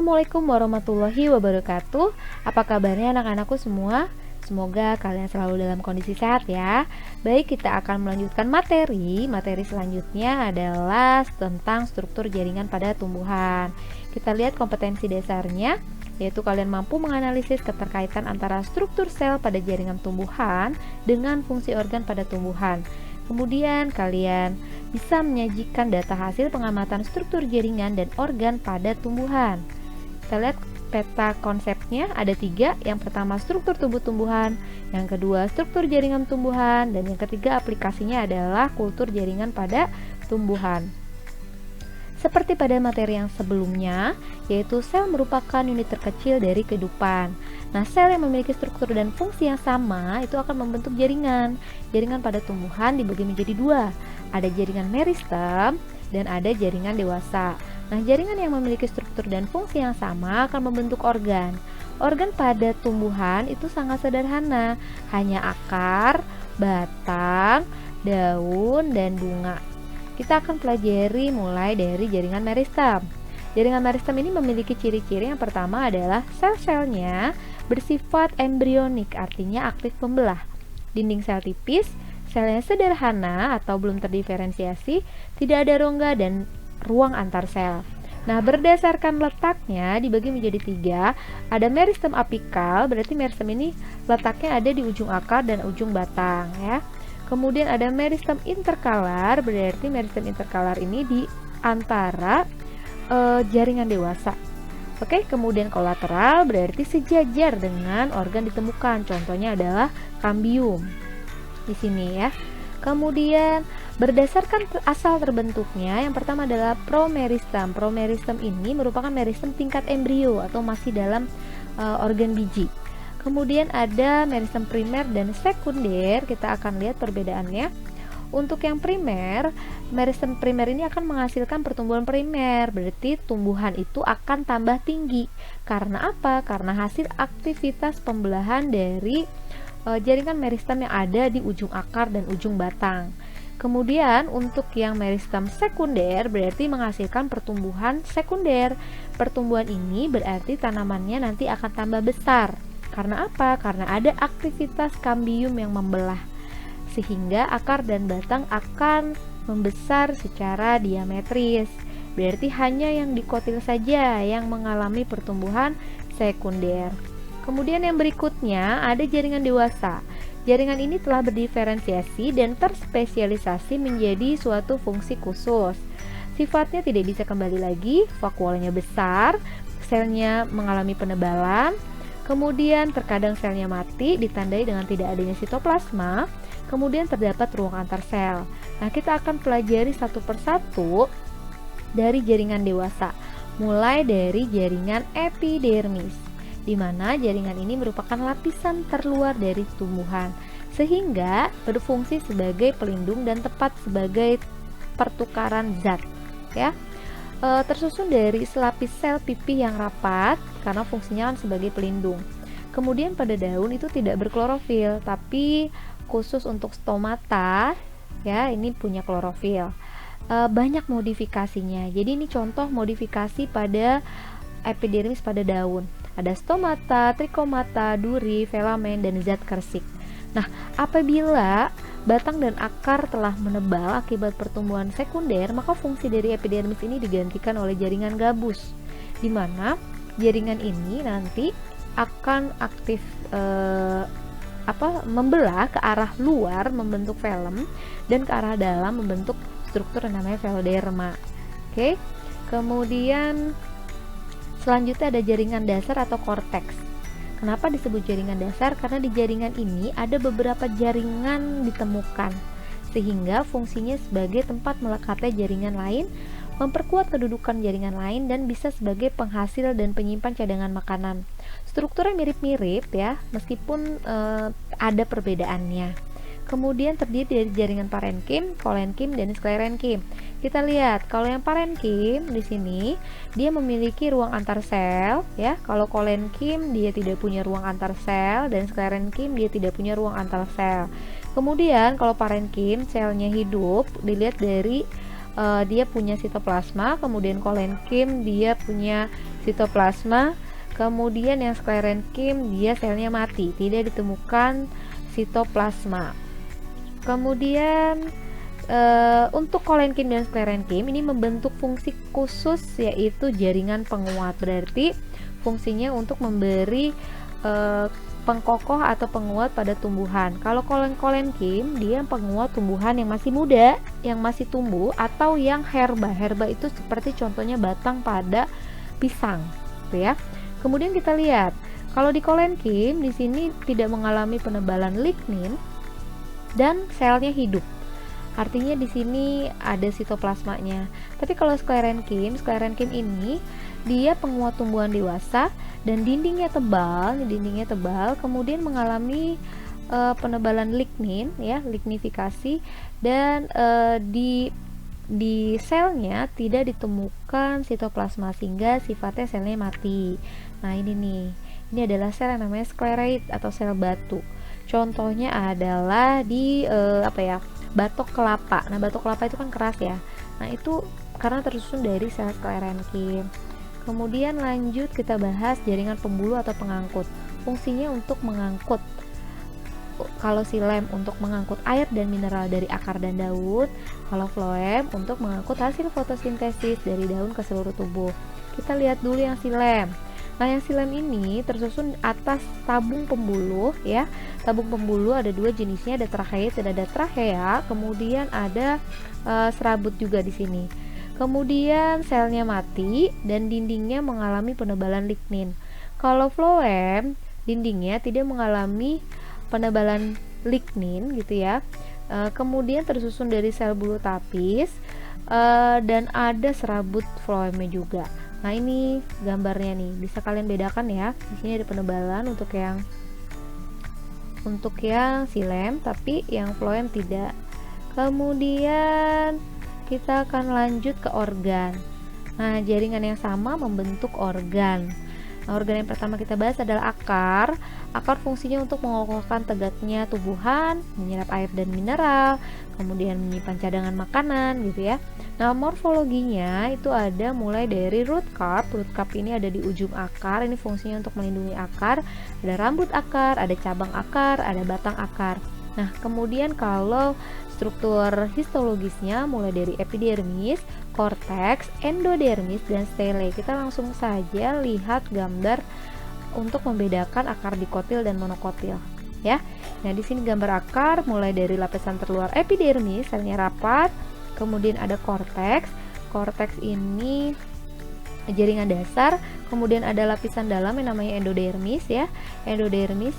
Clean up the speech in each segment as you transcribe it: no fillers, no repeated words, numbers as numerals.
Assalamualaikum warahmatullahi wabarakatuh. Apa kabarnya anak-anakku semua? Semoga kalian selalu dalam kondisi sehat ya. Baik, kita akan melanjutkan materi. Materi selanjutnya adalah tentang struktur jaringan pada tumbuhan. Kita lihat kompetensi dasarnya, yaitu kalian mampu menganalisis keterkaitan antara struktur sel pada jaringan tumbuhan dengan fungsi organ pada tumbuhan. Kemudian kalian bisa menyajikan data hasil pengamatan struktur jaringan dan organ pada tumbuhan. Kita lihat peta konsepnya ada 3. Yang pertama struktur tubuh tumbuhan, yang kedua struktur jaringan tumbuhan, dan yang ketiga aplikasinya adalah kultur jaringan pada tumbuhan. Seperti pada materi yang sebelumnya, yaitu sel merupakan unit terkecil dari kehidupan. Nah, sel yang memiliki struktur dan fungsi yang sama itu akan membentuk jaringan. Jaringan pada tumbuhan dibagi menjadi 2. Ada jaringan meristem dan ada jaringan dewasa. Nah, jaringan yang memiliki struktur dan fungsi yang sama akan membentuk organ. Organ pada tumbuhan itu sangat sederhana, hanya akar, batang, daun, dan bunga. Kita akan pelajari mulai dari jaringan meristem. Jaringan meristem ini memiliki ciri-ciri. Yang pertama adalah sel-selnya bersifat embrionik, artinya aktif membelah. Dinding sel tipis, selnya sederhana atau belum terdiferensiasi, tidak ada rongga dan ruang antar sel. Nah, berdasarkan letaknya dibagi menjadi 3. Ada meristem apikal, berarti meristem ini letaknya ada di ujung akar dan ujung batang ya. Kemudian ada meristem interkalar, berarti meristem interkalar ini di antara jaringan dewasa. Oke, kemudian kolateral berarti sejajar dengan organ ditemukan. Contohnya adalah kambium di sini ya. Kemudian berdasarkan asal terbentuknya, yang pertama adalah promeristem. Promeristem ini merupakan meristem tingkat embrio atau masih dalam organ biji. Kemudian ada meristem primer dan sekunder. Kita akan lihat perbedaannya. Untuk yang primer, meristem primer ini akan menghasilkan pertumbuhan primer. Berarti tumbuhan itu akan tambah tinggi. Karena apa? Karena hasil aktivitas pembelahan dari jaringan meristem yang ada di ujung akar dan ujung batang. Kemudian untuk yang meristem sekunder berarti menghasilkan pertumbuhan sekunder. Pertumbuhan ini berarti tanamannya nanti akan tambah besar. Karena apa? Karena ada aktivitas kambium yang membelah, sehingga akar dan batang akan membesar secara diametris. Berarti hanya yang dikotil saja yang mengalami pertumbuhan sekunder. Kemudian yang berikutnya ada jaringan dewasa. Jaringan ini telah berdiferensiasi dan terspesialisasi menjadi suatu fungsi khusus. Sifatnya tidak bisa kembali lagi, vakuolnya besar, selnya mengalami penebalan. Kemudian terkadang selnya mati ditandai dengan tidak adanya sitoplasma. Kemudian terdapat ruang antar sel. Nah, kita akan pelajari satu persatu dari jaringan dewasa. Mulai dari jaringan epidermis, di mana jaringan ini merupakan lapisan terluar dari tumbuhan, sehingga berfungsi sebagai pelindung dan tepat sebagai pertukaran zat ya. Tersusun dari selapis sel pipih yang rapat karena fungsinya kan sebagai pelindung. Kemudian pada daun itu tidak berklorofil, tapi khusus untuk stomata ya, ini punya klorofil. Banyak modifikasinya. Jadi ini contoh modifikasi pada epidermis pada daun. Ada stomata, trikomata, duri, filamen, dan zat kersik. Nah, apabila batang dan akar telah menebal akibat pertumbuhan sekunder, maka fungsi dari epidermis ini digantikan oleh jaringan gabus, di mana jaringan ini nanti akan aktif membelah ke arah luar membentuk velum dan ke arah dalam membentuk struktur yang namanya veloderma. Oke. Kemudian selanjutnya ada jaringan dasar atau korteks. Kenapa disebut jaringan dasar? Karena di jaringan ini ada beberapa jaringan ditemukan, sehingga fungsinya sebagai tempat melekatnya jaringan lain, memperkuat kedudukan jaringan lain, dan bisa sebagai penghasil dan penyimpan cadangan makanan. Strukturnya mirip-mirip ya, meskipun ada perbedaannya. Kemudian terdiri dari jaringan parenkim, kolenkim, dan sklerenkim. Kita lihat, kalau yang parenkim di sini dia memiliki ruang antar sel ya. Kalau kolenkim dia tidak punya ruang antar sel, dan sklerenkim dia tidak punya ruang antar sel. Kemudian kalau parenkim selnya hidup, dilihat dari dia punya sitoplasma. Kemudian kolenkim dia punya sitoplasma. Kemudian yang sklerenkim dia selnya mati, tidak ditemukan sitoplasma. Kemudian untuk kolenkim dan sklerenkim ini membentuk fungsi khusus yaitu jaringan penguat. Berarti fungsinya untuk memberi pengkokoh atau penguat pada tumbuhan. Kalau kolenkim dia penguat tumbuhan yang masih muda, yang masih tumbuh, atau yang herba. Herba itu seperti contohnya batang pada pisang, gitu ya. Kemudian kita lihat kalau di kolenkim di sini tidak mengalami penebalan lignin dan selnya hidup. Artinya di sini ada sitoplasmanya. Tapi kalau sklerenkim ini dia penguat tumbuhan dewasa dan dindingnya tebal, kemudian mengalami penebalan lignin ya, lignifikasi, dan di selnya tidak ditemukan sitoplasma sehingga sifatnya selnya mati. Nah, ini adalah sel yang namanya sclerate atau sel batu. Contohnya adalah di batok kelapa. Nah, batok kelapa itu kan keras ya. Nah, itu karena tersusun dari sel sklerenkim. Kemudian lanjut kita bahas jaringan pembuluh atau pengangkut. Fungsinya untuk mengangkut. Kalau xilem untuk mengangkut air dan mineral dari akar dan daun, kalau phloem untuk mengangkut hasil fotosintesis dari daun ke seluruh tubuh. Kita lihat dulu yang xilem. Nah, yang xilem ini tersusun atas tabung pembuluh ya. Tabung pembuluh ada dua jenisnya, ada tracheid dan ada trachea. Kemudian ada serabut juga di sini. Kemudian selnya mati dan dindingnya mengalami penebalan lignin. Kalau phloem dindingnya tidak mengalami penebalan lignin gitu ya. Kemudian tersusun dari sel bulu tapis dan ada serabut phloemnya juga. Nah, ini gambarnya nih, bisa kalian bedakan ya. Di sini ada penebalan untuk yang xilem, tapi yang phloem tidak. Kemudian kita akan lanjut ke organ. Nah, jaringan yang sama membentuk organ. Nah, organ yang pertama kita bahas adalah akar. Akar fungsinya untuk mengokohkan tegaknya tumbuhan, menyerap air dan mineral, kemudian menyimpan cadangan makanan gitu ya. Nah, morfologinya itu ada mulai dari root cap. Root cap ini ada di ujung akar. Ini fungsinya untuk melindungi akar. Ada rambut akar, ada cabang akar, ada batang akar. Nah, kemudian kalau struktur histologisnya mulai dari epidermis, korteks, endodermis, dan stele. Kita langsung saja lihat gambar untuk membedakan akar dikotil dan monokotil ya. Nah, di sini gambar akar mulai dari lapisan terluar epidermis, selnya rapat, kemudian ada korteks. Korteks ini jaringan dasar, kemudian ada lapisan dalam yang namanya endodermis ya, endodermis.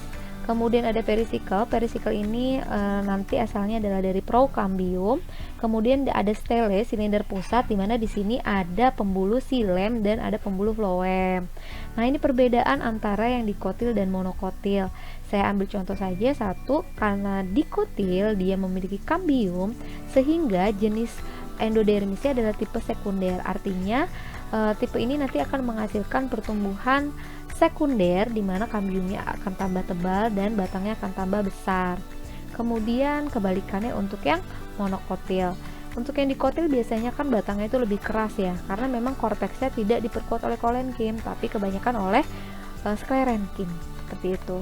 Kemudian ada perisikel. Perisikel ini nanti asalnya adalah dari prokambium. Kemudian ada stele, silinder pusat, di mana di sini ada pembuluh xilem dan ada pembuluh phloem. Nah, ini perbedaan antara yang dikotil dan monokotil. Saya ambil contoh saja satu, karena dikotil dia memiliki kambium sehingga jenis endodermisnya adalah tipe sekunder. Artinya tipe ini nanti akan menghasilkan pertumbuhan sekunder di mana kambiumnya akan tambah tebal dan batangnya akan tambah besar. Kemudian kebalikannya untuk yang monokotil. Untuk yang dikotil biasanya kan batangnya itu lebih keras ya, karena memang korteksnya tidak diperkuat oleh kolenkim, tapi kebanyakan oleh sklerenkim, seperti itu.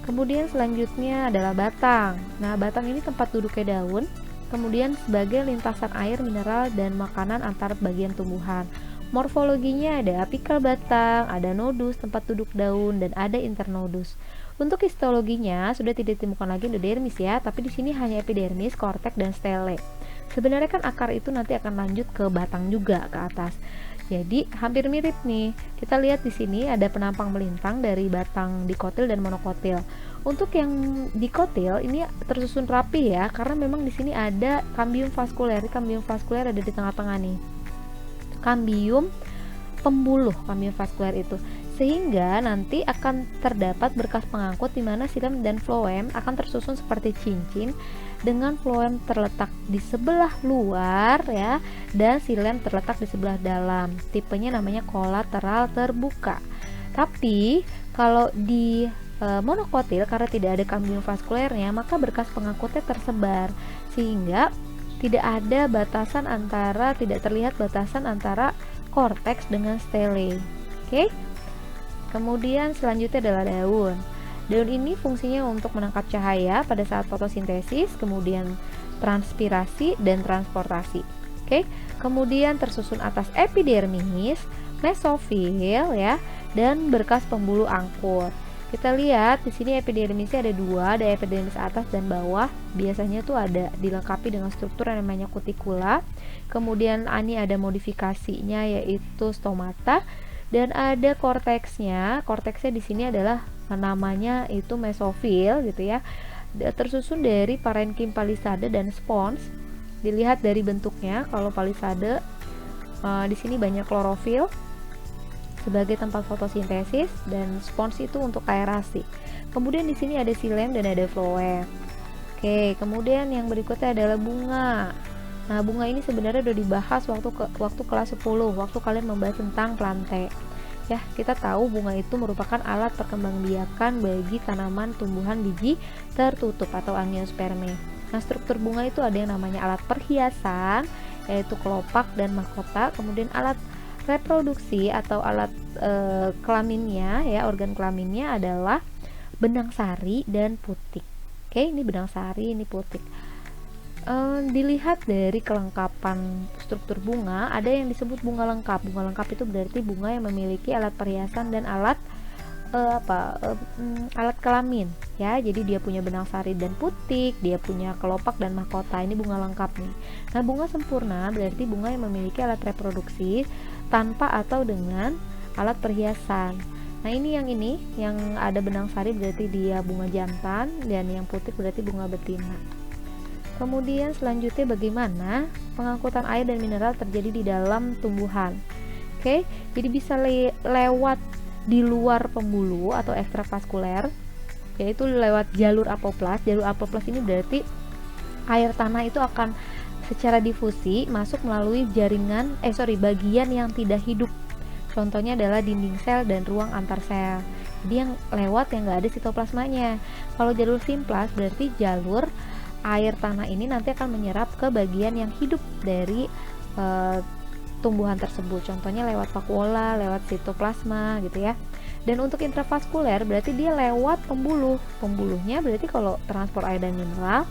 Kemudian selanjutnya adalah batang. Nah, batang ini tempat duduknya daun, kemudian sebagai lintasan air, mineral, dan makanan antar bagian tumbuhan. Morfologinya ada apikal batang, ada nodus tempat duduk daun, dan ada internodus. Untuk histologinya sudah tidak ditemukan lagi endodermis ya, tapi di sini hanya epidermis, korteks, dan stele. Sebenarnya kan akar itu nanti akan lanjut ke batang juga ke atas. Jadi hampir mirip nih. Kita lihat di sini ada penampang melintang dari batang dikotil dan monokotil. Untuk yang dikotil ini tersusun rapi ya, karena memang di sini ada kambium vaskuler. Kambium vaskuler ada di tengah-tengah nih. Kambium pembuluh, kambium vaskuler itu, sehingga nanti akan terdapat berkas pengangkut di mana xilem dan phloem akan tersusun seperti cincin dengan phloem terletak di sebelah luar ya, dan xilem terletak di sebelah dalam. Tipenya namanya kolateral terbuka. Tapi kalau di monokotil karena tidak ada kambium vaskulernya, maka berkas pengangkutnya tersebar sehingga tidak terlihat batasan antara korteks dengan stele Oke. Kemudian selanjutnya adalah daun. Daun ini fungsinya untuk menangkap cahaya pada saat fotosintesis, kemudian transpirasi dan transportasi. Oke. Kemudian tersusun atas epidermis, mesofil ya, dan berkas pembuluh angkut. Kita lihat di sini epidermisnya ada dua, ada epidermis atas dan bawah. Biasanya tuh ada dilengkapi dengan struktur yang namanya kutikula. Kemudian ini ada modifikasinya yaitu stomata dan ada korteksnya. Korteksnya di sini adalah namanya itu mesofil gitu ya. Tersusun dari parenkim, palisade dan spons. Dilihat dari bentuknya, kalau palisade di sini banyak klorofil sebagai tempat fotosintesis dan spons itu untuk aerasi. Kemudian di sini ada xilem dan ada floem. Oke, kemudian yang berikutnya adalah bunga. Nah, bunga ini sebenarnya udah dibahas waktu kelas 10, waktu kalian membahas tentang plante. Ya, kita tahu bunga itu merupakan alat perkembangbiakan bagi tanaman tumbuhan biji tertutup atau angiosperme. Nah, struktur bunga itu ada yang namanya alat perhiasan, yaitu kelopak dan mahkota, kemudian alat reproduksi atau alat kelaminnya ya, organ kelaminnya adalah benang sari dan putik. Oke, ini benang sari, ini putik. Dilihat dari kelengkapan struktur bunga, ada yang disebut bunga lengkap. Bunga lengkap itu berarti bunga yang memiliki alat perhiasan dan alat alat kelamin ya. Jadi dia punya benang sari dan putik, dia punya kelopak dan mahkota. Ini bunga lengkap nih. Nah, bunga sempurna berarti bunga yang memiliki alat reproduksi tanpa atau dengan alat perhiasan. Nah, ini yang ada benang sari berarti dia bunga jantan, dan yang putik berarti bunga betina. Kemudian selanjutnya bagaimana pengangkutan air dan mineral terjadi di dalam tumbuhan. Oke, jadi bisa lewat di luar pembuluh atau ekstravaskuler, yaitu lewat jalur apoplas. Jalur apoplas ini berarti air tanah itu akan secara difusi masuk melalui bagian yang tidak hidup. Contohnya adalah dinding sel dan ruang antar sel. Jadi yang lewat yang nggak ada sitoplasmanya. Kalau jalur simplas berarti jalur air tanah ini nanti akan menyerap ke bagian yang hidup dari tumbuhan tersebut, contohnya lewat vakuola, lewat sitoplasma gitu ya. Dan untuk intravaskuler berarti dia lewat pembuluhnya berarti kalau transport air dan mineral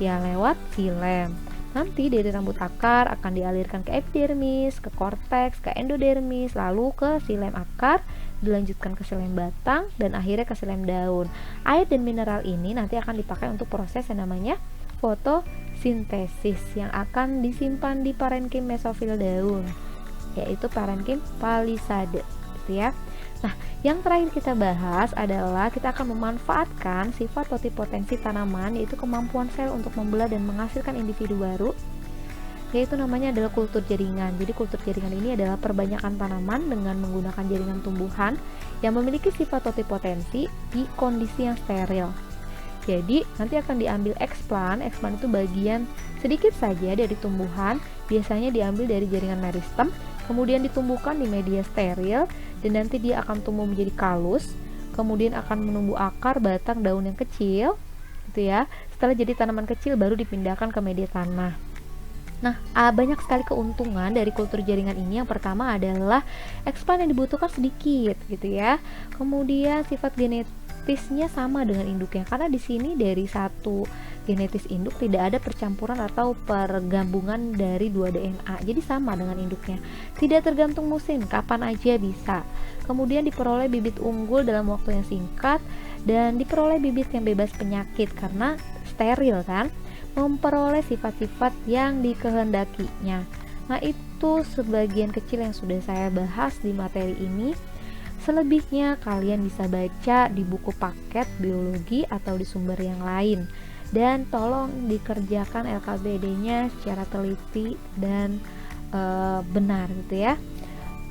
ya lewat xilem. Nanti dari rambut akar akan dialirkan ke epidermis, ke korteks, ke endodermis, lalu ke xilem akar, dilanjutkan ke xilem batang, dan akhirnya ke xilem daun. Air dan mineral ini nanti akan dipakai untuk proses yang namanya fotosintesis yang akan disimpan di parenkim mesofil daun, yaitu parenkim palisade gitu ya. Nah, yang terakhir kita bahas adalah kita akan memanfaatkan sifat totipotensi tanaman, yaitu kemampuan sel untuk membelah dan menghasilkan individu baru, yaitu namanya adalah kultur jaringan. Jadi kultur jaringan ini adalah perbanyakan tanaman dengan menggunakan jaringan tumbuhan yang memiliki sifat totipotensi di kondisi yang steril. Jadi nanti akan diambil explant itu bagian sedikit saja dari tumbuhan, biasanya diambil dari jaringan meristem, kemudian ditumbuhkan di media steril, dan nanti dia akan tumbuh menjadi kalus, kemudian akan menumbuh akar, batang, daun yang kecil gitu ya. Setelah jadi tanaman kecil baru dipindahkan ke media tanah. Nah, banyak sekali keuntungan dari kultur jaringan ini. Yang pertama adalah explant yang dibutuhkan sedikit gitu ya. Kemudian sifat genetisnya sama dengan induknya, karena di sini dari satu genetis induk tidak ada percampuran atau pergabungan dari dua DNA. Jadi sama dengan induknya. Tidak tergantung musim, kapan aja bisa. Kemudian diperoleh bibit unggul dalam waktu yang singkat, dan diperoleh bibit yang bebas penyakit karena steril kan. Memperoleh sifat-sifat yang dikehendakinya. Nah, itu sebagian kecil yang sudah saya bahas di materi ini. Selebihnya kalian bisa baca di buku paket biologi atau di sumber yang lain. Dan tolong dikerjakan LKBD-nya secara teliti dan benar gitu ya.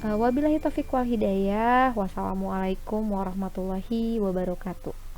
Wabillahi taufiq wal hidayah. Wassalamualaikum warahmatullahi wabarakatuh.